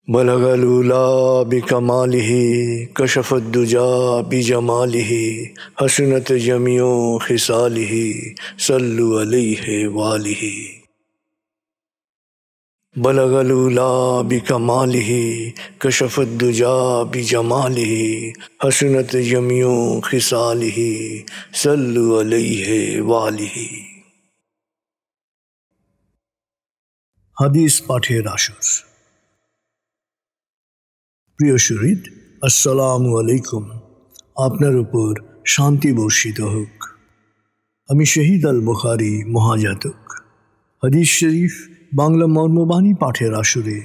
बलगलूला बिकमालिही कशफद्दुजा बिजमालिही हसनत जमियो खिसालिही सल्लु अलैहि वालिही। बलगलूला बिकमालिही कशफद्दुजा बिजमालिही हसनत जमियो खिसालिही सल्लु अलैहि वालिही। হাদিস পাঠের আসর। প্রিয় শরীদ, আসসালামু আলাইকুম। আপনার উপর শান্তি বর্ষিত হোক। আমি শহীদ আল বুখারী মহাজাতক। হাদিস শরীফ বাংলা মর্মবাণী পাঠের আসরে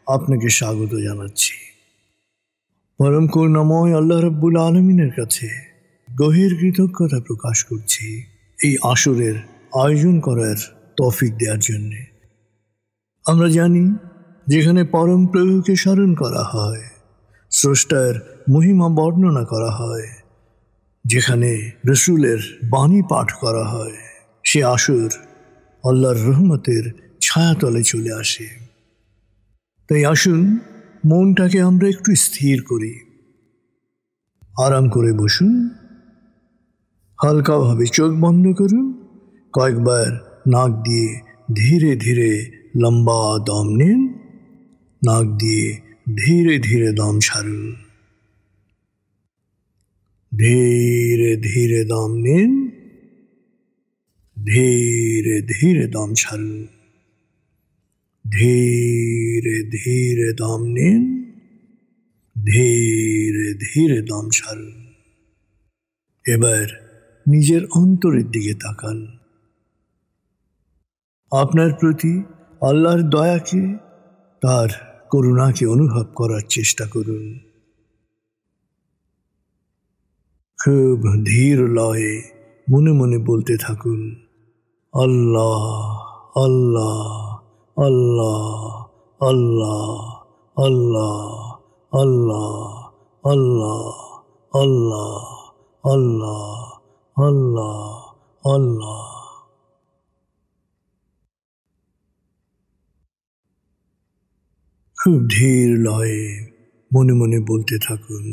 আপনাকে স্বাগত জানাচ্ছি। পরম করুণাময় আল্লাহ রাব্বুল আলামিনের কাছে গভীর কৃতজ্ঞতা প্রকাশ করছি এই আসরের আয়োজন করার তৌফিক দেওয়ার জন্যে। আমরা জানি, যেখানে পরম প্রভুকে স্মরণ করা হয়, স্রষ্টার মহিমা বর্ণনা করা হয়, যেখানে রসুলের বাণী পাঠ করা হয়, সে আসর আল্লাহর রহমতের ছায়াতলে চলে আসে। তাই আসুন মনটাকে আমরা একটু স্থির করি। আরাম করে বসুন, হালকাভাবে চোখ বন্ধ করুন, কয়েকবার নাক দিয়ে ধীরে ধীরে লম্বা দম নিন, নাক দিয়ে ধীরে ধীরে দম ছাড়ুন। ধীরে ধীরে দম নিন, ধীরে ধীরে দম ছাড়ুন। ধীরে ধীরে দম নিন, ধীরে ধীরে দম ছাড়ুন। এবার নিজের অন্তরের দিকে তাকান। আপনার প্রতি আল্লাহর দয়াকে, তার করুণাকে অনুভব করার চেষ্টা করুন। খুব ধীর লয়ে মনে মনে বলতে থাকুন, আল্লাহ আল্লাহ আল্লাহ আল্লাহ আল্লাহ আল্লাহ আল্লাহ আল্লাহ আল্লাহ আল্লাহ আল্লাহ। খুব ধীর লয়ে মনে মনে বলতে থাকুন,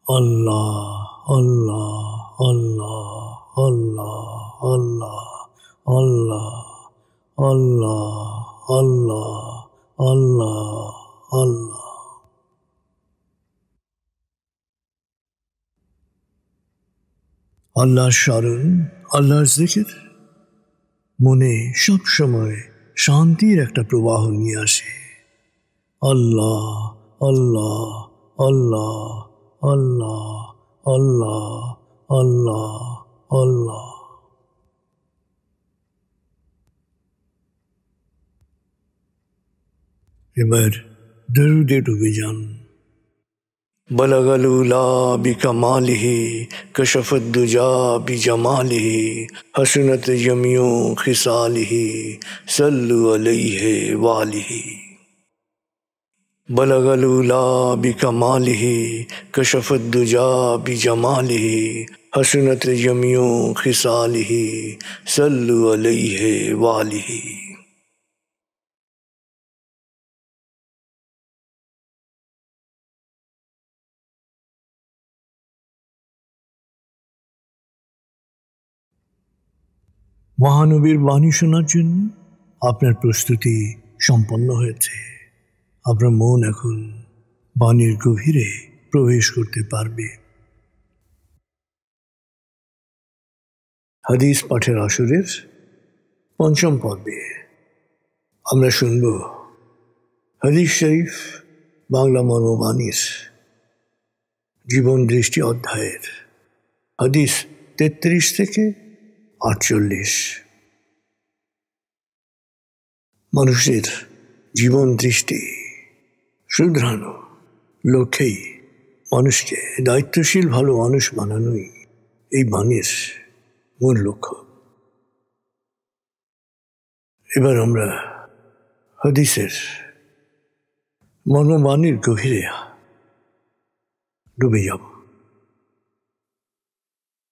আল্লাহ আল্লাহ আল্লাহ আল্লাহ আল্লাহ আল্লাহ আল্লাহ আল্লাহ আল্লাহ আল্লাহ। আল্লাহর স্মরণ, আল্লাহর জিকির মনে সবসময় শান্তির একটা প্রবাহ নিয়ে আসে। আল্লাহ আল্লাহ আল্লাহ আল্লাহ আল্লাহ আল্লাহ আল্লাহ। এবার দরুদে ডুবে যান। बलगलूला बिकमालिही कशफद्दुजा बिजमालिही हसनत जमियो खिसालिही सल्लु अलैहि वालिही। बलगलूला बिकमालिही कशफद्दुजा बिजमालिही हसनत जमियो खिसालिही सल्लु अलैहि वालिही। মহানবীর বাণী শোনার জন্য আপনার প্রস্তুতি সম্পন্ন হয়েছে। আপনার মন এখন বাণীর গভীরে প্রবেশ করতে পারবে। হাদিস পাঠের আসরের পঞ্চম পর্বে আমরা শুনব হাদিস শরীফ বাংলা মর্মবাণীর জীবন দৃষ্টি অধ্যায়ের হাদিস 33 থেকে 48। মানুষের জীবন দৃষ্টি শুধরানো লক্ষ্যেই মানুষকে দায়িত্বশীল ভালো মানুষ বানানোই এই বাণীর মূল লক্ষ্য। এবার আমরা হাদিসের মর্মবাণীর গভীরে ডুবে যাব।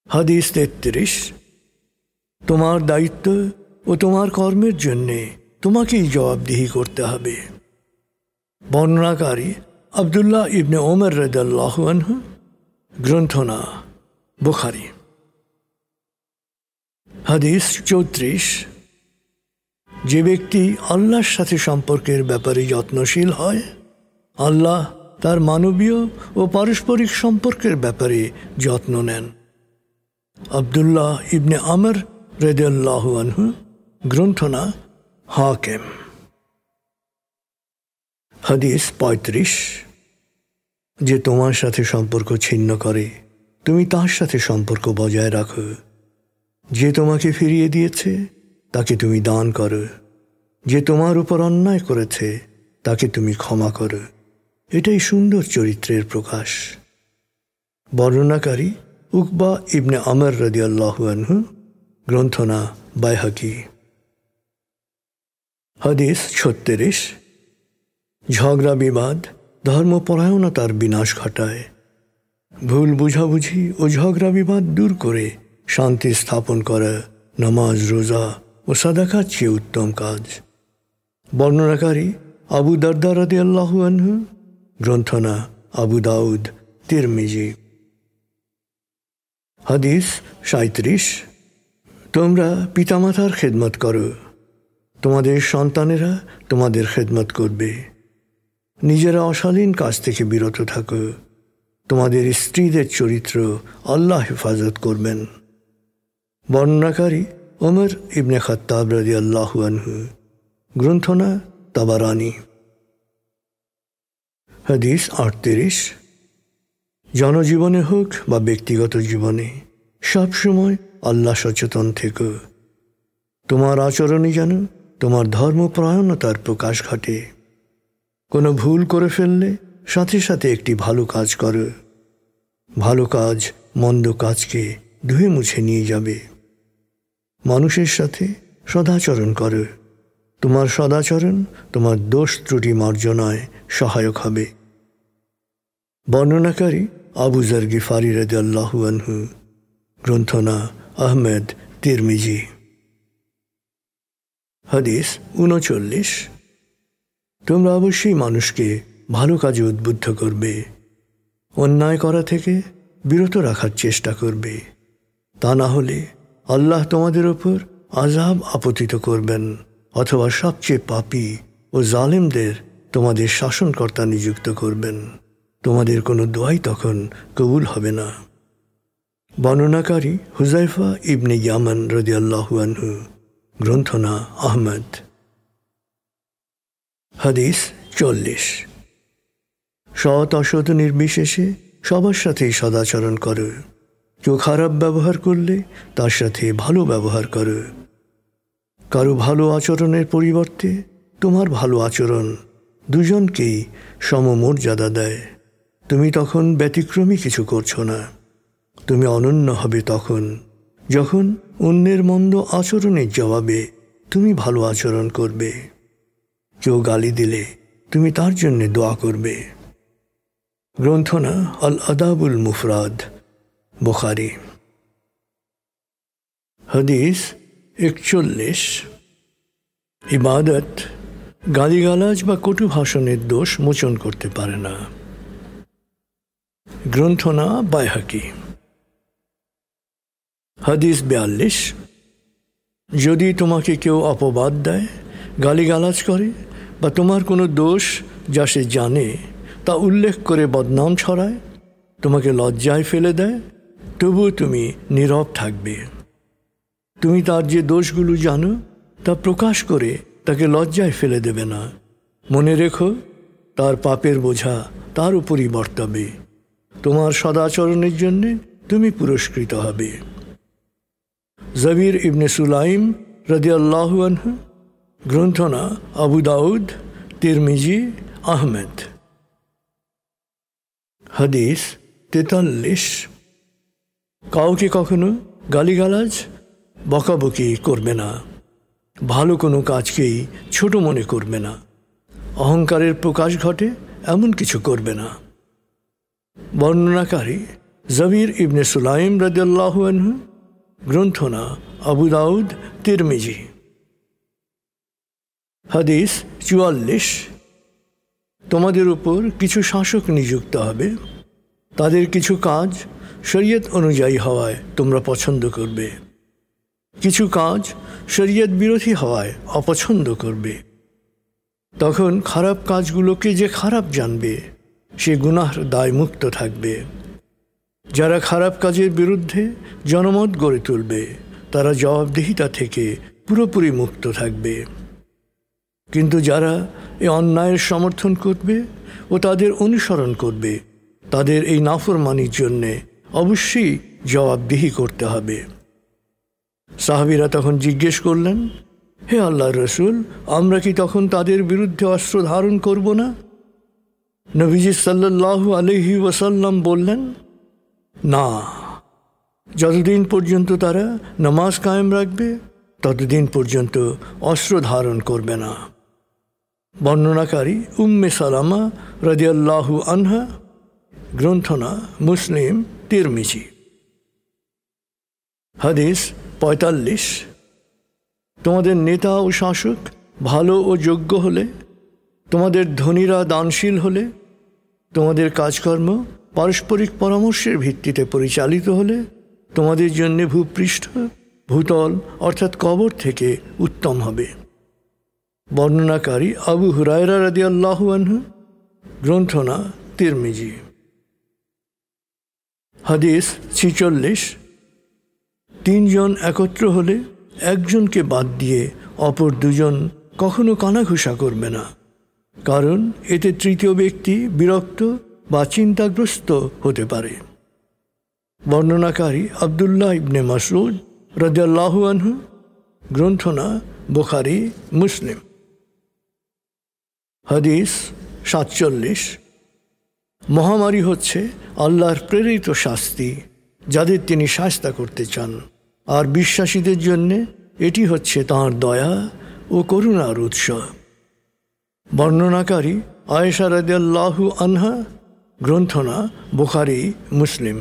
হাদিস 33। তোমার দায়িত্ব ও তোমার কর্মের জন্যে তোমাকেই জবাবদিহি করতে হবে। বর্ণনাকারী আব্দুল্লাহ ইবনে ওমর রাদিয়াল্লাহু আনহু। গ্রন্থনা বুখারী। হাদিস 34। যে ব্যক্তি আল্লাহর সাথে সম্পর্কের ব্যাপারে যত্নশীল হয়, আল্লাহ তার মানবীয় ও পারস্পরিক সম্পর্কের ব্যাপারে যত্ন নেন। আব্দুল্লাহ ইবনে আমর রাদিয়াল্লাহু আনহু। গ্রন্থনা হাকিম। হাদিস 35। যে তোমার সাথে সম্পর্ক ছিন্ন করে, তুমি তার সাথে সম্পর্ক বজায় রাখো। যে তোমাকে ফিরিয়ে দিয়েছে, তাকে তুমি দান করো। যে তোমার উপর অন্যায় করেছে, তাকে তুমি ক্ষমা করো। এটাই সুন্দর চরিত্রের প্রকাশ। বর্ণনাকারী উকবা ইবনে আমর রাদিয়াল্লাহু আনহু। গ্রন্থনা বাইহাকি। হাদিস 36। ঝগড়া বিবাদ ধর্মপরায়ণতার বিনাশ ঘটায়। ভুল বুঝাবুঝি ও ঝগড়া বিবাদ দূর করে শান্তি স্থাপন করা নামাজ, রোজা ও সাদাকাত চেয়ে উত্তম কাজ। বর্ণনাকারী আবু দারদা রাদিয়াল্লাহু আনহু। গ্রন্থনা আবু দাউদ, তিরমিজি। হাদিস 37। তোমরা পিতামাতার খেদমত করো, তোমাদের সন্তানেরা তোমাদের খেদমত করবে। নিজেরা অশালীন কাজ থেকে বিরত থাকো, তোমাদের স্ত্রীদের চরিত্র আল্লাহ হেফাজত করবেন। বর্ণনাকারী ওমর ইবনে খাত্তাব রাদিয়াল্লাহু আনহু। গ্রন্থনা তাবারানি। হাদিস 38। জনজীবনে হোক বা ব্যক্তিগত জীবনে সবসময় আল্লাহ সচেতন থেকো। তোমার আচরণই যেন তোমার ধর্মপরায়ণতার প্রকাশ ঘটে। কোনো ভুল করে ফেললে সাথে সাথে একটি ভালো কাজ করো। ভালো কাজ মন্দ কাজকে ধুয়ে মুছে নিয়ে যাবে। মানুষের সাথে সদাচরণ করো। তোমার সদাচরণ তোমার দোষ ত্রুটি মার্জনায় সহায়ক হবে। বর্ণনাকারী আবু যর গিফারি রাদিয়াল্লাহু আনহু। গ্রন্থনা আহমেদ, তিরমিজি। হাদিস 39। তোমরা অবশ্যই মানুষকে ভালো কাজে উদ্বুদ্ধ করবে, অন্যায় করা থেকে বিরত রাখার চেষ্টা করবে। তা না হলে আল্লাহ তোমাদের ওপর আযাব আপতিত করবেন, অথবা সবচেয়ে পাপী ও জালেমদের তোমাদের শাসনকর্তা নিযুক্ত করবেন। তোমাদের কোনো দোয়াই তখন কবুল হবে না। বর্ণনাকারী হুযায়ফা ইবনে ইয়ামান রাদিয়াল্লাহু আনহু। গ্রন্থনা আহমদ। হাদিস 40। সৎ অসৎ নির্বিশেষে সবার সাথেই সদাচরণ করো। কেউ খারাপ ব্যবহার করলে তার সাথে ভালো ব্যবহার করো। কারো ভালো আচরণের পরিবর্তে তোমার ভালো আচরণ দুজনকেই সমমর্যাদা দেয়। তুমি তখন ব্যতিক্রমী কিছু করছো না। তুমি অনন্য হবে তখন যখন অন্যের মন্দ আচরণের জবাবে তুমি ভালো আচরণ করবে। কেউ গালি দিলে তুমি তার জন্য দোয়া করবে। গ্রন্থনা আল আদাবুল মুফরাদ, বুখারী। হাদিস 41। ইবাদত গালিগালাজ বা কটু ভাষণের দোষ মোচন করতে পারে না। গ্রন্থনা বাইহাকি। হাদিস 42। যদি তোমাকে কেউ অপবাদ দেয়, গালিগালাজ করে বা তোমার কোনো দোষ যা সে জানে তা উল্লেখ করে বদনাম ছড়ায়, তোমাকে লজ্জায় ফেলে দেয়, তবুও তুমি নীরব থাকবে। তুমি তার যে দোষগুলো জানো তা প্রকাশ করে তাকে লজ্জায় ফেলে দেবে না। মনে রেখো, তার পাপের বোঝা তার উপরই বর্তাবে। তোমার সদাচরণের জন্যে তুমি পুরস্কৃত হবে। জবির ইবনে সুলাইম রাদিয়াল্লাহু আনহু। গ্রন্থনা আবু দাউদ, তিরমিজি, আহমেদ। হাদিস 43। কাউকে কখনো গালিগালাজ বকাবকি করবে না। ভালো কোনো কাজকেই ছোট মনে করবে না। অহংকারের প্রকাশ ঘটে এমন কিছু করবে না। বর্ণনাকারী জবির ইবনে সুলাইম রাদিয়াল্লাহু আনহু। গ্রন্থনা আবু দাউদ, তিরমিজি। হাদিস 44। তোমাদের উপর কিছু শাসক নিযুক্ত হবে। তাদের কিছু কাজ শরীয়ত অনুযায়ী হওয়ায় তোমরা পছন্দ করবে, কিছু কাজ শরীয়ত বিরোধী হওয়ায় অপছন্দ করবে। তখন খারাপ কাজগুলোকে যে খারাপ জানবে সে গুনাহর দায়মুক্ত থাকবে। যারা খারাপ কাজের বিরুদ্ধে জনমত গড়ে তুলবে তারা জবাবদিহিতা থেকে পুরোপুরি মুক্ত থাকবে। কিন্তু যারা এই অন্যায়ের সমর্থন করবে ও তাদের অনুসরণ করবে তাদের এই নাফরমানির জন্যে অবশ্যই জবাবদিহি করতে হবে। সাহাবীরা তখন জিজ্ঞেস করলেন, হে আল্লাহর রসুল, আমরা কি তখন তাদের বিরুদ্ধে অস্ত্র ধারণ করব না? নবীজি সাল্লাল্লাহু আলাইহি ওয়াসাল্লাম বললেন, না, যতদিন পর্যন্ত তারা নামাজ কায়েম রাখবে ততদিন পর্যন্ত অস্ত্র ধারণ করবে না। বর্ণনাকারী উম্মে সালামা রাদিয়াল্লাহু আনহা, গ্রন্থনা মুসলিম, তিরমিজি। হাদিস ৪৫। তোমাদের নেতা ও শাসক ভালো ও যোগ্য হলে, তোমাদের ধনীরা দানশীল হলে, তোমাদের কাজকর্ম পারস্পরিক পরামর্শের ভিত্তিতে পরিচালিত হলে তোমাদের জন্য ভূপৃষ্ঠ, ভূতল অর্থাৎ কবর থেকে উত্তম হবে। বর্ণনাকারী আবু হুরায়রা রাদিয়াল্লাহু আনহু, গ্রন্থনা তিরমিজি। হাদিস ৪৬। তিনজন একত্র হলে একজনকে বাদ দিয়ে অপর দুজন কখনো কানাঘুষা করবে না, কারণ এতে তৃতীয় ব্যক্তি বিরক্ত বা চিন্তাগ্রস্ত হতে পারে। বর্ণনাকারী আব্দুল্লাহ ইবনে মাসউদ রাদিয়াল্লাহু আনহু, গ্রন্থনা বুখারী, মুসলিম। হাদিস ৪৭। মহামারী হচ্ছে আল্লাহর প্রেরিত শাস্তি যাদের তিনি শাস্তা করতে চান, আর বিশ্বাসীদের জন্য এটি হচ্ছে তাঁর দয়া ও করুণার উৎস। বর্ণনাকারী আয়েশা রাদিয়াল্লাহু আনহা, গ্রন্থনা বুখারী, মুসলিম।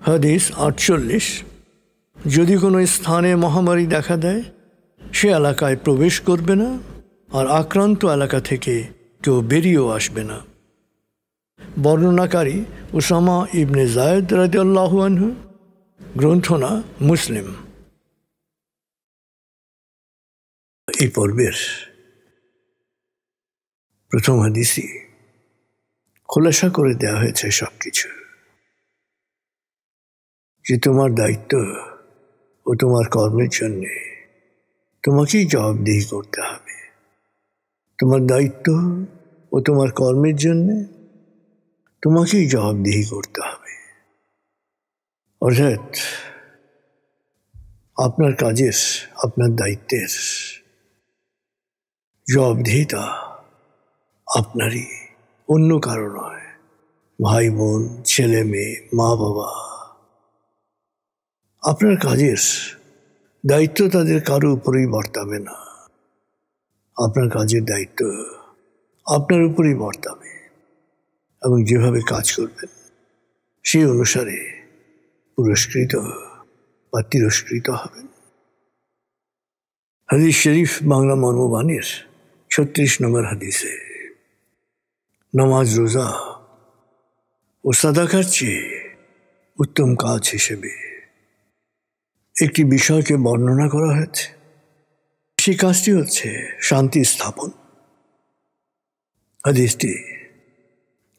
হাদিস ৪৮। যদি কোনো স্থানে মহামারী দেখা দেয় সে এলাকায় প্রবেশ করবে না, আর আক্রান্ত এলাকা থেকে কেউ বেরিয়েও আসবে না। বর্ণনাকারী উসামা ইবনে যায়েদ রাদিয়াল্লাহু আনহু, গ্রন্থনা মুসলিম। এই পর্বের প্রথম হাদিসই খোলাসা করে দেওয়া হয়েছে সবকিছু, যে তোমার দায়িত্ব ও তোমার কর্মের জন্যে তোমাকেই জবাবদিহি করতে হবে। তোমার দায়িত্ব ও তোমার কর্মের জন্যে তোমাকেই জবাবদিহি করতে হবে। অর্থাৎ আপনার কাজের, আপনার দায়িত্বের জবাবদিহিতা আপনারই, অন্য কারো নয়। ভাই বোন, ছেলে মেয়ে, মা বাবা, আপনার কাজের দায়িত্ব তাদের কারো উপরেই বর্তাবে না। আপনার কাজের দায়িত্ব আপনার উপরেই বর্তাবে, এবং যেভাবে কাজ করবেন সেই অনুসারে পুরস্কৃত বা তিরস্কৃত হবেন। হাদিস শরীফ বাংলা মর্মবাণীর ৩৬ নম্বর হাদিসে নামাজ, রোজা ও সাদাকার চেয়ে উত্তম কাজ হিসেবে একটি বিষয়কে বর্ণনা করা হয়েছে। সেই কাজটি হচ্ছে শান্তি স্থাপন। হাদিসটি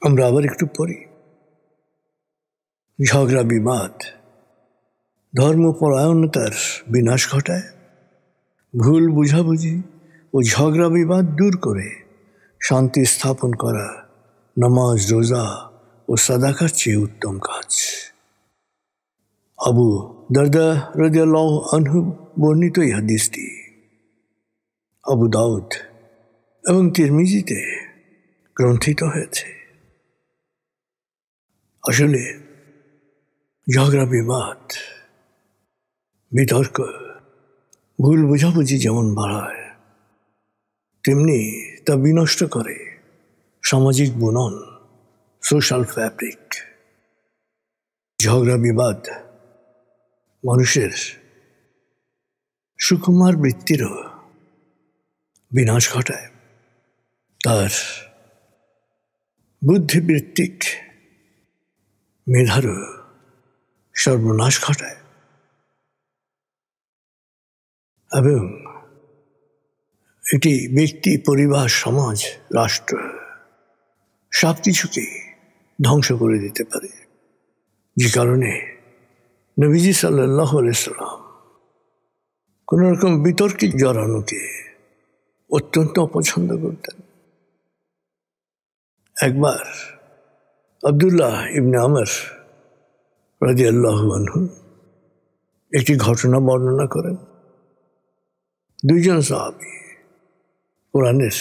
আমরা আবার একটু পড়ি। ঝগড়া বিবাদ ধর্মপরায়ণতার বিনাশ ঘটায়। ভুল বুঝাবুঝি ও ঝগড়া বিবাদ দূর করে শান্তি স্থাপন করা নামাজ, রোজা ও সাদাকার চেয়ে উত্তম কাজ। আবু দারদা রাদিয়াল্লাহু আনহু বর্ণিত এই হাদিসটি আবু দাউদ এবং তিরমিজিতে গ্রন্থিত হয়েছে। আসলে ঝগড়া বিবাদ, বিতর্ক, ভুল বোঝাবুঝি যেমন বাড়ায়, তেমনি তা বিনষ্ট করে সামাজিক বুনন, সোশ্যাল ফ্যাব্রিক। ঝগড়া বিবাদ মানুষের সুকুমার বৃত্তিরও বিনাশ ঘটায়, তার বুদ্ধিবৃত্তিক মেধারও সর্বনাশ ঘটায় এবং এটি ব্যক্তি, পরিবার, সমাজ, রাষ্ট্র সব কিছুকেই ধ্বংস করে দিতে পারে। যে কারণে নবীজি সাল্লাল্লাহু আলাইহি সাল্লাম কোন রকম বিতর্কে জড়ানোকে অত্যন্ত অপছন্দ করতেন। একবার আব্দুল্লাহ ইবনে আমর রাদিয়াল্লাহু আনহু একটি ঘটনা বর্ণনা করেন। দুইজন সাহাবী কোরআনের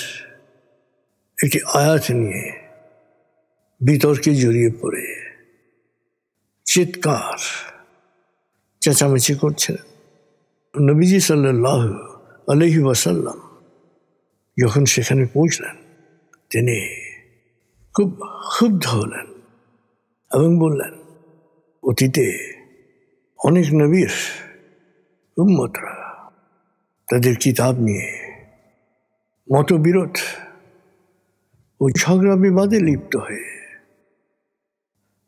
একটি আয়াত নিয়ে বিতর্কে জড়িয়ে পড়ে চিৎকার চেঁচামেচি করছিলেন। নবীজি সাল্লাল্লাহু আলাইহি ওয়াসাল্লাম যখন সেখানে পৌঁছলেন, তিনি খুব ক্ষুব্ধ হলেন এবং বললেন, অতীতে অনেক নবীর উম্মতরা তাদের কিতাব নিয়ে মতবিরোধ ও ঝগড়া বিবাদে লিপ্ত হয়ে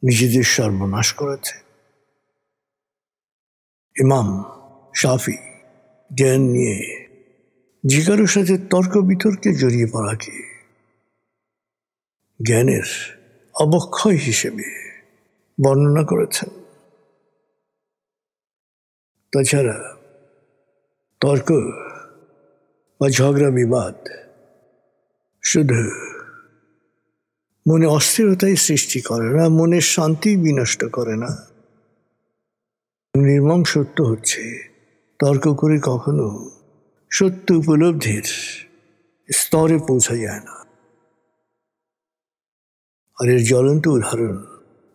নিজেদের সর্বনাশ করেছে। ইমাম শাফি জ্ঞান নিয়ে যে কারোর সাথে তর্ক বিতর্কে জড়িয়ে পড়াকে জ্ঞানের অবক্ষয় হিসেবে বর্ণনা করেছেন। তাছাড়া তর্ক বা ঝগড়া বিবাদ শুধু মনে অস্থিরতাই সৃষ্টি করে না, মনের শান্তি বিনষ্ট করে না। নির্মম সত্য হচ্ছে, তর্ক করে কখনো সত্য উপলব্ধির স্তরে পৌঁছা যায় না। আর এর জ্বলন্ত উদাহরণ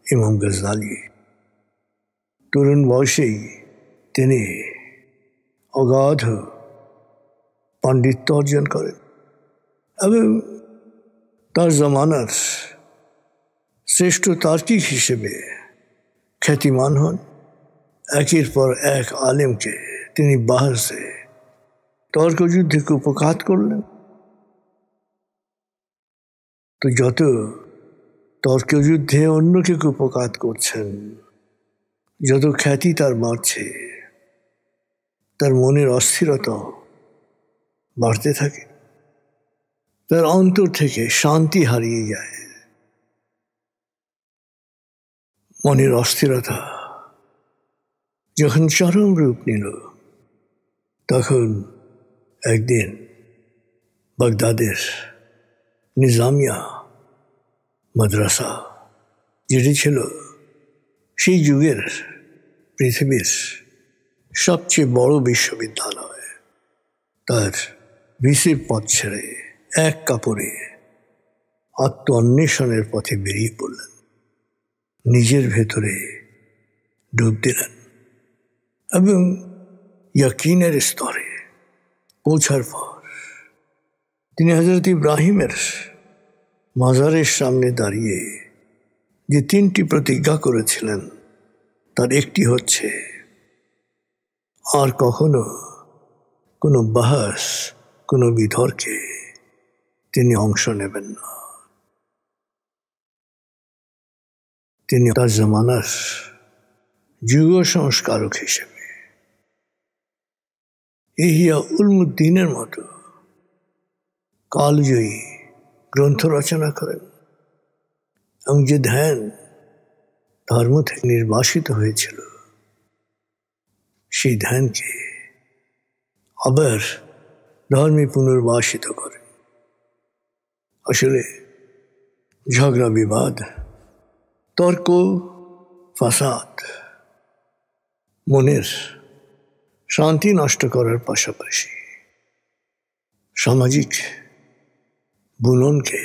ইমাম গাজ্জালী। তরুণ বয়সেই তিনি অগাধ পাণ্ডিত্য অর্জন করেন এবং তার জমানার শ্রেষ্ঠ তার্কিক হিসেবে খ্যাতিমান হন। একের পর এক আলেমকে তিনি বাহসে তর্কযুদ্ধে কুপঘাত করলেন। তো যত তর্কযুদ্ধে অন্যকে কুপঘাত করছেন, যত খ্যাতি তার বাড়ছে, তার মনের অস্থিরতা বাড়তে থাকে, তার অন্তর থেকে শান্তি হারিয়ে যায়। মনের অস্থিরতা যখন চরম রূপ নিল, তখন একদিন বাগদাদের নিজামিয়া মাদ্রাসা, যেটি ছিল সেই যুগের পৃথিবীর সবচেয়ে বড় বিশ্ববিদ্যালয়, তার ভিসির পদ ছেড়ে এক কাপড়ে আত্ম অন্বেষণের পথে বেরিয়ে পড়লেন। নিজের ভেতরে ডুব দিলেন এবং ইয়াকিনের স্তরে পৌঁছার পর তিনি হযরত ইব্রাহিমের মাজারের সামনে দাঁড়িয়ে যে তিনটি প্রতিজ্ঞা করেছিলেন, তার একটি হচ্ছে, আর কখনো কোনো বাহাস, কোনো বিতর্কে তিনি অংশ নেবেন না। তিনি তার জামানার যুগ সংস্কারক হিসেবে ইহিয়া উলমুদ্দিনের মতো কালজয়ী গ্রন্থ রচনা করেন এবং যে ধ্যান ধর্ম থেকে নির্বাসিত হয়েছিল, সেই ধ্যানকে আবার ধর্মে পুনর্বাসিত করেন। আসলে ঝগড়া বিবাদ, তর্ক, ফাসাদ মনের শান্তি নষ্ট করার পাশাপাশি সামাজিক বুননকে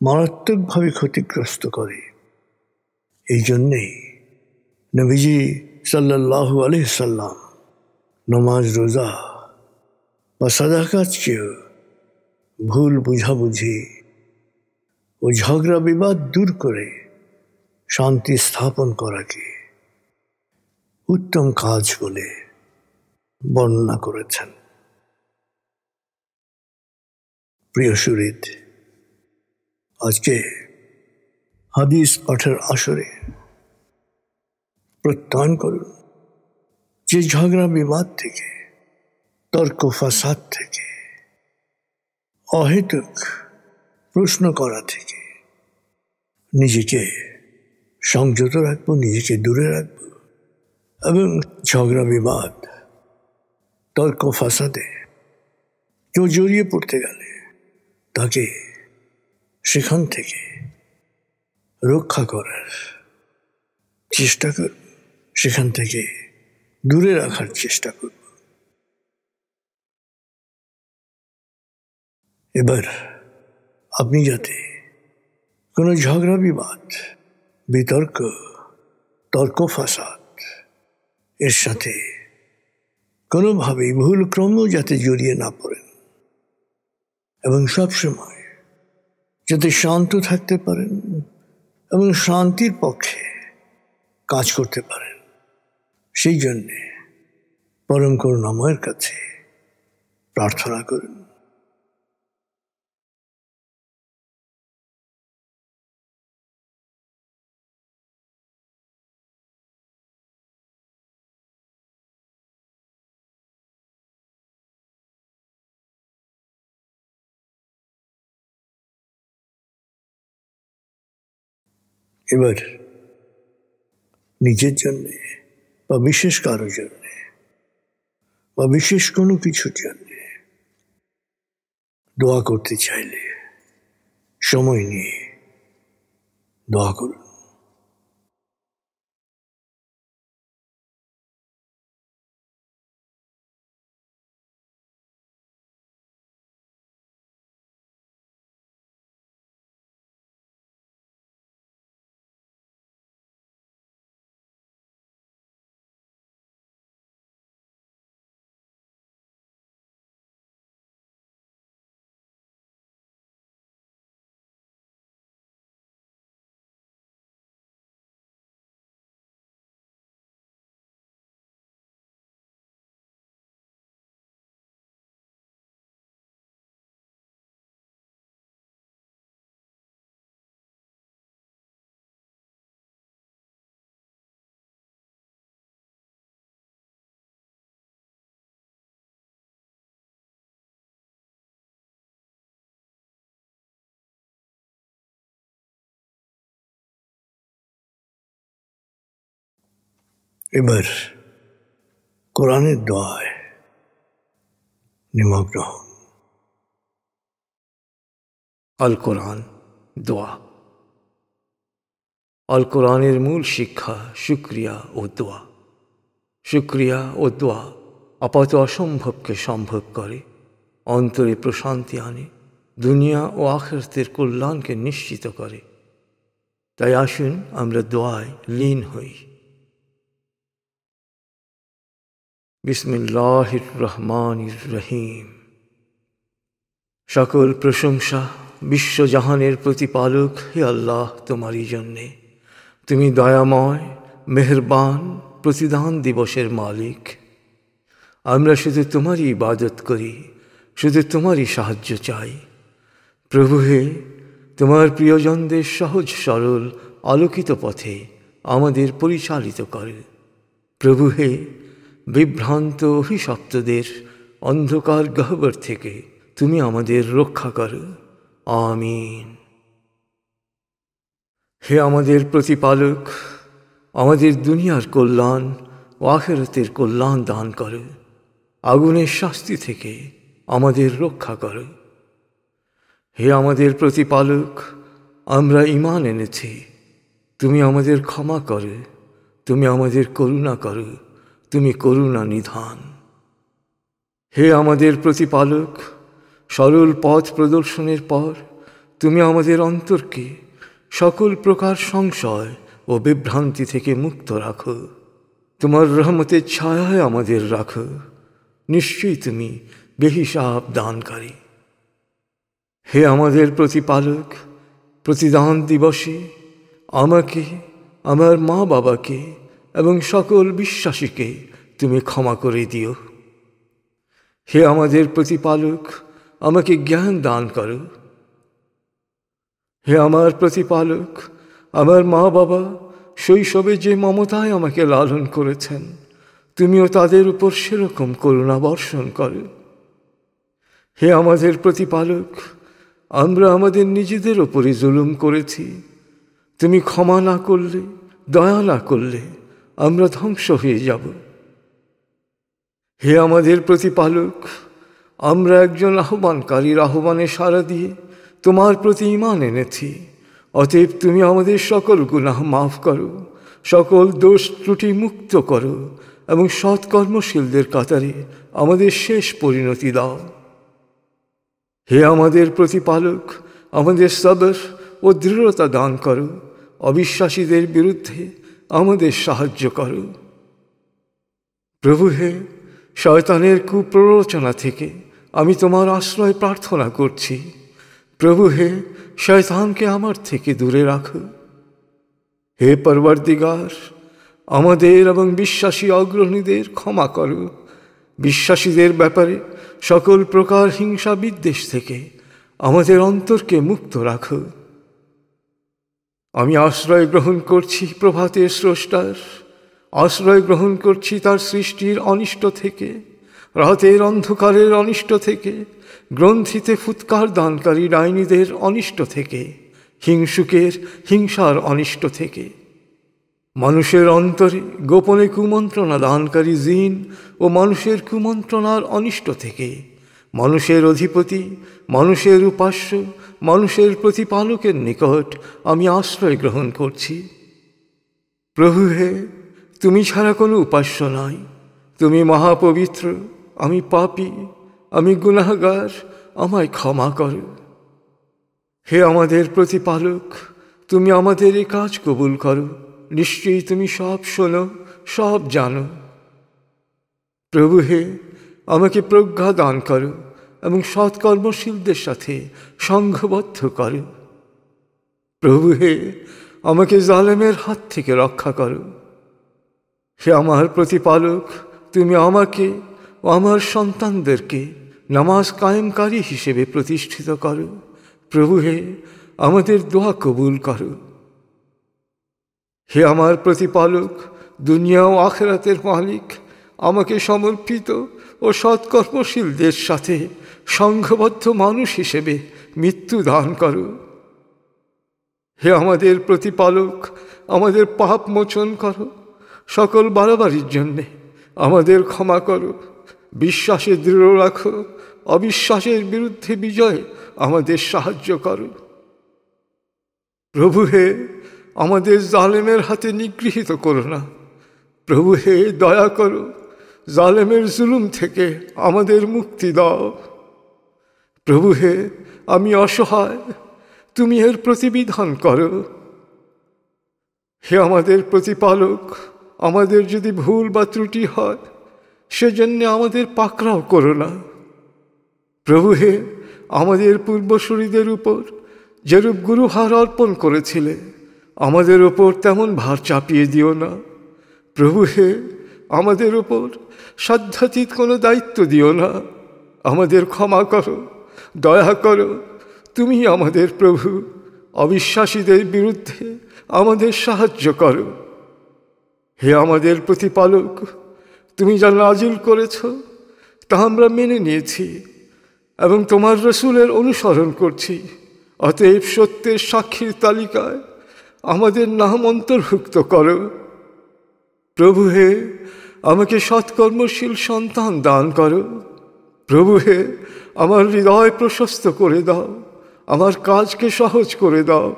মারাত্মকভাবে ক্ষতিগ্রস্ত করে। এই জন্যেই নবীজি সাল্লাল্লাহু আলাইহি সাল্লাম নামাজ, রোজা বা সাদাকাত চেয়েও ভুল বুঝাবুঝি ও ঝগড়া বিবাদ দূর করে শান্তি স্থাপন করাকে উত্তম কাজ বলে বর্ণনা করেছেন। প্রিয় সুহৃদ, আজকে হাদিস পাঠের আসরে প্রত্যয়ন করুন যে ঝগড়া বিবাদ থেকে, তর্ক ফাসাদ থেকে, অহেতুক প্রশ্ন করা থেকে নিজেকে সংযত রাখবো, নিজেকে দূরে রাখবো এবং ঝগড়া বিবাদ, তর্ক ফাসাদে কেউ জড়িয়ে পড়তে গেলে তাকে সেখান থেকে রক্ষা করার চেষ্টা করব, সেখান থেকে দূরে রাখার চেষ্টা করব। এবার আপনি যাতে কোনো ঝগড়া বিবাদ, বিতর্ক, তর্ক ফাসাদ এর সাথে কোনোভাবেই ভুল ক্রমেও যাতে জড়িয়ে না পড়েন এবং সবসময় যাতে শান্ত থাকতে পারেন এবং শান্তির পক্ষে কাজ করতে পারেন, সেই জন্যে পরম করুণাময়ের কাছে প্রার্থনা করুন। এবার নিজের জন্যে বা বিশেষ কারোর জন্যে বা বিশেষ কোনো কিছুর জন্যে দোয়া করতে চাইলে সময় নিয়ে দোয়া করুন। এবার কোরআনের দোয়ায় নিমগ্ন হন। আল কোরআন দোয়া। আল কোরআনের মূল শিক্ষা শুকরিয়া ও দোয়া। শুকরিয়া ও দোয়া আপাত অসম্ভবকে সম্ভব করে, অন্তরে প্রশান্তি আনে, দুনিয়া ও আখিরাতের কল্যাণকে নিশ্চিত করে। তাই আসুন আমরা দোয়ায় লীন হই। বিসমিল্লাহির রহমানির রহিম। সকল প্রশংসা বিশ্বজাহানের প্রতিপালক হে আল্লাহ তোমারই জন্যে। তুমি দয়াময়, মেহেরবান, প্রতিদান দিবসের মালিক। আমরা শুধু তোমারই ইবাদত করি, শুধু তোমারই সাহায্য চাই। প্রভু হে, তোমার প্রিয়জনদের সহজ সরল আলোকিত পথে আমাদের পরিচালিত করে। প্রভু হে, বিভ্রান্ত অভিশপ্তদের অন্ধকার গহ্বর থেকে তুমি আমাদের রক্ষা করো। আমিন। হে আমাদের প্রতিপালক, আমাদের দুনিয়ার কল্যাণ ও আখিরাতের কল্যাণ দান করো। আগুনের শাস্তি থেকে আমাদের রক্ষা করো। হে আমাদের প্রতিপালক, আমরা ঈমান এনেছি, তুমি আমাদের ক্ষমা করো, তুমি আমাদের করুণা করো, তুমি করুণা নিধান। হে আমাদের প্রতিপালক, সরল পথ প্রদর্শনের পর তুমি আমাদের অন্তরকে সকল প্রকার সংশয় ও বিভ্রান্তি থেকে মুক্ত রাখো। তোমার রহমতের ছায়ায় আমাদের রাখো। নিশ্চয়ই তুমি বেহিসাব দানকারী। হে আমাদের প্রতিপালক, প্রতিদান দিবসে আমাকে, আমার মা বাবাকে এবং সকল বিশ্বাসীকে তুমি ক্ষমা করে দিও। হে আমাদের প্রতিপালক, আমাকে জ্ঞান দান করো। হে আমার প্রতিপালক, আমার মা বাবা শৈশবে যে মমতায় আমাকে লালন করেছেন, তুমিও তাদের উপর সেরকম করুণা বর্ষণ করো। হে আমাদের প্রতিপালক, আমরা আমাদের নিজেদের ওপরে জুলুম করেছি, তুমি ক্ষমা না করলে, দয়া না করলে আমরা ধ্বংস হয়ে যাব। হে আমাদের প্রতিপালক, আমরা একজন আহ্বানকারীর আহ্বানে সাড়া দিয়ে তোমার প্রতি ঈমান এনেছি, অতএব তুমি আমাদের সকল গুনাহ মাফ করো, সকল দোষ ত্রুটি মুক্ত করো এবং সৎকর্মশীলদের কাতারে আমাদের শেষ পরিণতি দাও। হে আমাদের প্রতিপালক, আমাদের সবর ও দৃঢ়তা দান করো, অবিশ্বাসীদের বিরুদ্ধে আমাদের সাহায্য করো। প্রভু হে, শয়তানের কুপ্ররোচনা থেকে আমি তোমার আশ্রয় প্রার্থনা করছি। প্রভু হে, শয়তানকে আমার থেকে দূরে রাখো। হে পরওয়ারদিগার, আমাদের এবং বিশ্বাসী অগ্রণীদের ক্ষমা করো। বিশ্বাসীদের ব্যাপারে সকল প্রকার হিংসা বিদ্বেষ থেকে আমাদের অন্তরকে মুক্ত রাখো। আমি আশ্রয় গ্রহণ করছি প্রভাতের স্রষ্টার, আশ্রয় গ্রহণ করছি তার সৃষ্টির অনিষ্ট থেকে, রাতের অন্ধকারের অনিষ্ট থেকে, গ্রন্থিতে ফুৎকার দানকারী ডাইনীদের অনিষ্ট থেকে, হিংসুকের হিংসার অনিষ্ট থেকে, মানুষের অন্তরে গোপনে কুমন্ত্রণা দানকারী জিন ও মানুষের কুমন্ত্রণার অনিষ্ট থেকে, মানুষের অধিপতি, মানুষের উপাস্য, মানুষের প্রতিপালকের নিকট আমি আশ্রয় গ্রহণ করছি। প্রভু হে, তুমি ছাড়া কোনো উপাস্য নাই, তুমি মহাপবিত্র, আমি পাপী, আমি গুনাহগার, আমায় ক্ষমা করো। হে আমাদের প্রতিপালক, তুমি আমাদের এই কাজ কবুল করো, নিশ্চয়ই তুমি সব শোনো, সব জানো। প্রভু হে, আমাকে প্রজ্ঞা দান করো এবং সৎকর্মশীলদের সাথে সংঘবদ্ধ করো। প্রভু হে, আমাকে জালেমের হাত থেকে রক্ষা করো। হে আমার প্রতিপালক, তুমি আমাকে ও আমার সন্তানদেরকে নামাজ কায়েমকারী হিসেবে প্রতিষ্ঠিত করো। প্রভু হে, আমাদের দোয়া কবুল করো। হে আমার প্রতিপালক, দুনিয়া ও আখিরাতের মালিক, আমাকে সমর্পিত ও সৎকর্মশীলদের সাথে সংঘবদ্ধ মানুষ হিসেবে মৃত্যু দান করো। হে আমাদের প্রতিপালক, আমাদের পাপ মোচন করো, সকল বাড়াবাড়ির জন্যে আমাদের ক্ষমা করো, বিশ্বাসে দৃঢ় রাখো, অবিশ্বাসের বিরুদ্ধে বিজয় আমাদের সাহায্য করো। প্রভু হে, আমাদের জালেমের হাতে নিগৃহীত করো না। প্রভু হে, দয়া করো, জালেমের জুলুম থেকে আমাদের মুক্তি দাও। প্রভু হে, আমি অসহায়, তুমি এর প্রতিবিধান করো। হে আমাদের প্রতিপালক, আমাদের যদি ভুল বা ত্রুটি হয়, সেজন্য আমাদের পাকড়াও করো না। প্রভু হে, আমাদের পূর্বসূরীদের উপর যেরূপ গুরুভার অর্পণ করেছিলে, আমাদের ওপর তেমন ভার চাপিয়ে দিও না। প্রভু হে, আমাদের ওপর সাধ্যাতীত কোনো দায়িত্ব দিও না। আমাদের ক্ষমা করো, দয়া করো, তুমি আমাদের প্রভু, অবিশ্বাসীদের বিরুদ্ধে আমাদের সাহায্য করো। হে আমাদের প্রতিপালক, তুমি যা নাজিল করেছ তা আমরা মেনে নিয়েছি এবং তোমার রসুলের অনুসরণ করছি, অতএব সত্যের সাক্ষীর তালিকায় আমাদের নাম অন্তর্ভুক্ত করো। প্রভু হে, আমাকে সৎকর্মশীল সন্তান দান করো। প্রভু হে, আমার হৃদয় প্রশস্ত করে দাও, আমার কাজকে সহজ করে দাও,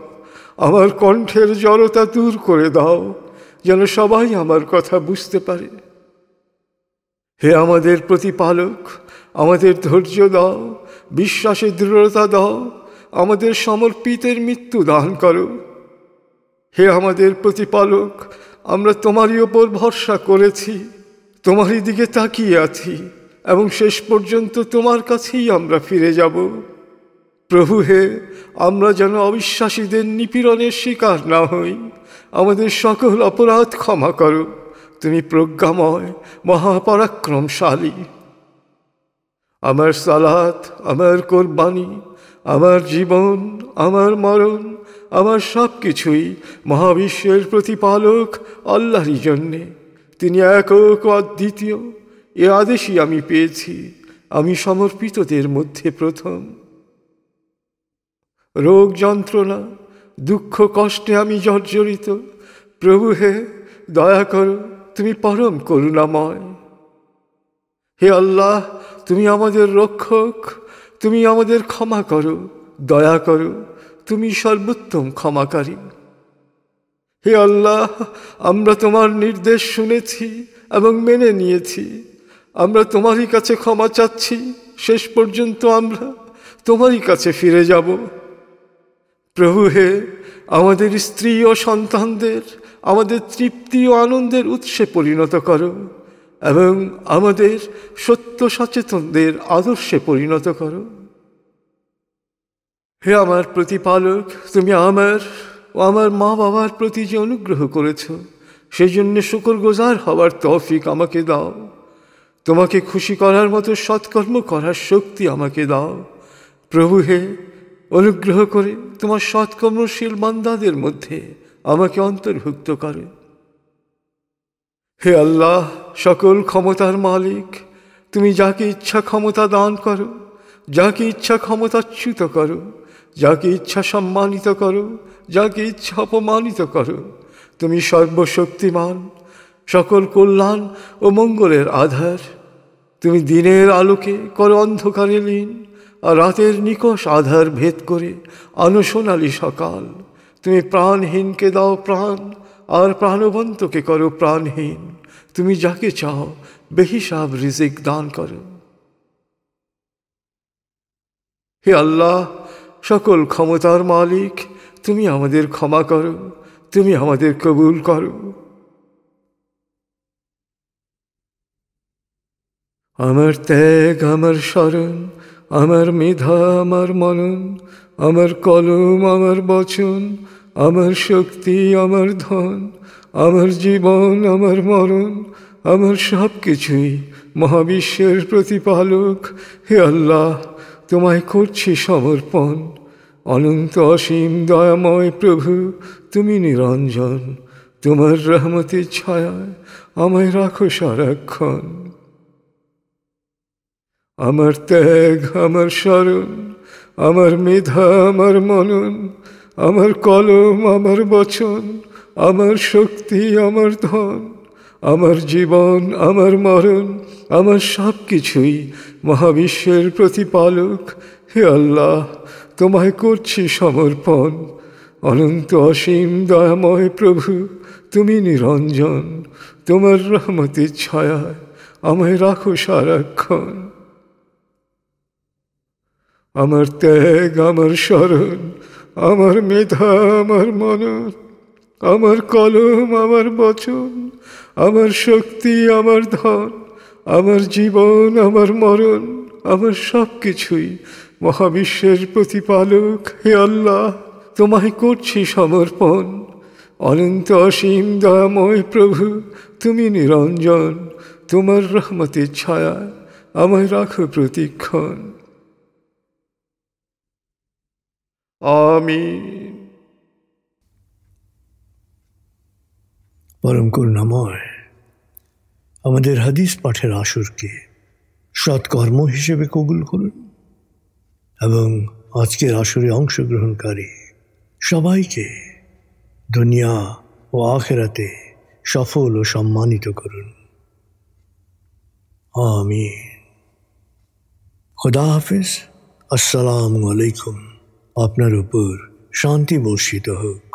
আমার কণ্ঠের জড়তা দূর করে দাও, যেন সবাই আমার কথা বুঝতে পারে। হে আমাদের প্রতিপালক, আমাদের ধৈর্য দাও, বিশ্বাসে দৃঢ়তা দাও, আমাদের সমর্পিতের মৃত্যু দান করো। হে আমাদের প্রতিপালক, আমরা তোমারই ওপর ভরসা করেছি, তোমারই দিকে তাকিয়ে আছি এবং শেষ পর্যন্ত তোমার কাছেই আমরা ফিরে যাব। প্রভু হে, আমরা যেন অবিশ্বাসীদের নিপীড়নের শিকার না হই, আমাদের সকল অপরাধ ক্ষমা করো, তুমি প্রজ্ঞাময়, মহাপরাক্রমশালী। আমার সালাত, আমার কোরবানি, আমার জীবন, আমার মরণ, আমার সব কিছুই মহাবিশ্বের প্রতিপালক আল্লাহরই জন্যে। তিনি একক ও অদ্বিতীয়, এ আদেশই আমি পেয়েছি। আমি সমর্পিতদের মধ্যে প্রথম। রোগ যন্ত্রণা, দুঃখ কষ্টে আমি জর্জরিত। প্রভু হে, দয়া করো, তুমি পরম করুণাময়। হে আল্লাহ, তুমি আমাদের রক্ষক, তুমি আমাদের ক্ষমা করো, দয়া করো, তুমি সর্বোত্তম ক্ষমাকারী। হে আল্লাহ, আমরা তোমার নির্দেশ শুনেছি এবং মেনে নিয়েছি। আমরা তোমারই কাছে ক্ষমা চাচ্ছি। শেষ পর্যন্ত আমরা তোমারই কাছে ফিরে যাব। প্রভু হে, আমাদের স্ত্রী ও সন্তানদের আমাদের তৃপ্তি ও আনন্দের উৎসে পরিণত করো এবং আমাদের সত্য সচেতনদের আদর্শে পরিণত করো। হে আমার প্রতিপালক, তুমি আমার ও আমার মা বাবার প্রতি যে অনুগ্রহ করেছ, সেই জন্য শুকরগুজার হওয়ার তৌফিক আমাকে দাও। তোমাকে খুশি করার মতো সৎকর্ম করার শক্তি আমাকে দাও। প্রভু হে, অনুগ্রহ করে তোমার সৎকর্মশীল বান্দাদের মধ্যে আমাকে অন্তর্ভুক্ত করো। হে আল্লাহ, সকল ক্ষমতার মালিক, তুমি যাকে ইচ্ছা ক্ষমতা দান করো, যাকে ইচ্ছা ক্ষমতাচ্যুত করো, যাকে ইচ্ছা সম্মানিত করো, যাকে ইচ্ছা অপমানিত করো। তুমি সর্বশক্তিমান, সকল কল্যাণ ও মঙ্গলের আধার। তুমি দিনের আলোকে করো অন্ধকারে লীন, আর রাতের নিকষ আধার ভেদ করে আনো সোনালি সকাল। তুমি প্রাণহীনকে দাও প্রাণ, আর প্রাণবন্তকে করো প্রাণহীন। তুমি যাকে চাও বেহিসাব রিজিক দান করো। হে আল্লাহ, সকল ক্ষমতার মালিক, তুমি আমাদের ক্ষমা করো, তুমি আমাদের কবুল করো। আমার ত্যাগ, আমার স্মরণ, আমার মেধা, আমার মনন, আমার কলম, আমার বচন, আমার শক্তি, আমার ধন, আমার জীবন, আমার মরণ, আমার সব কিছুই মহাবিশ্বের প্রতিপালক হে আল্লাহ তোমায় করছি সমর্পণ। অনন্ত অসীম দয়াময় প্রভু, তুমি নিরঞ্জন। তোমার রহমতের ছায়ায় আমায় রাখো সারাক্ষণ। আমার ত্যাগ, আমার স্মরণ, আমার মেধা, আমার মনন, আমার কলম, আমার বচন, আমার শক্তি, আমার ধন, আমার জীবন, আমার মরণ, আমার সব কিছুই মহাবিশ্বের প্রতিপালক হে আল্লাহ তোমায় করছি সমর্পণ। অনন্ত অসীম দয়াময় প্রভু, তুমি নিরঞ্জন। তোমার রহমতের ছায়ায় আমায় রাখো সারাক্ষণ। আমার ত্যাগ, আমার স্মরণ, আমার মেধা, আমার মনন, আমার কলম, আমার বচন, আমার শক্তি, আমার ধন, আমার জীবন, আমার মরণ, আমার সব কিছুই মহাবিশ্বের প্রতিপালক হে আল্লাহ তোমায় করছি সমর্পণ। অনন্ত অসীম দয়াময় প্রভু, তুমি নিরঞ্জন। তোমার রহমতের ছায়ায় আমায় রাখো প্রতিক্ষণ। আমিন। পরম করুণাময় আমাদের হাদিস পাঠের আসরকে সৎকর্ম হিসেবে কবুল করুন এবং আজকের আসরে অংশগ্রহণকারী সবাইকে দুনিয়া ও আখেরাতে সফল ও সম্মানিত করুন। আমিন। খুদা হাফিজ। আসসালামু আলাইকুম। আপনার উপর শান্তি বর্ষিত হোক।